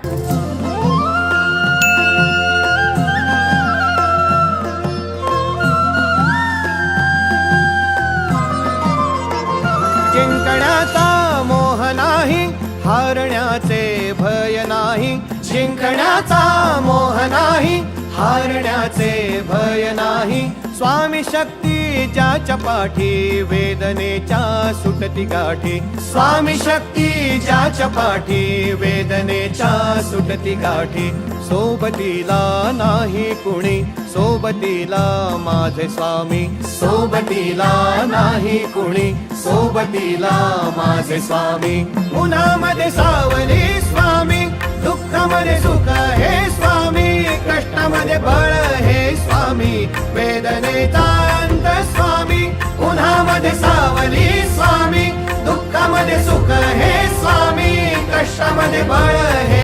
जिंकण्याचा मोह नाही, हारण्याचे भय नाही. जिंकण्याचा मोह नाही, हारण्याचे भय नाही. स्वामी शक्ती ज्याच्या पाठी, वेदनेच्या सुटती गाठी. स्वामी शक्ती ज्याच्या पाठी, वेदनेच्या सुटती गाठी. सोबतीला नाही कुणी, सोबतीला माझे स्वामी. सोबतीला नाही कुणी, सोबतीला माझे स्वामी. उन्हामध्ये सावली स्वामी, दुःखामध्ये सुख हे स्वामी. कष्टामध्ये बळ हे स्वामी, वेदनेचा अंत स्वामी. उन्हामध्ये सावली स्वामी, दुःखामध्ये सुख हे स्वामी. कष्टामध्ये बळ हे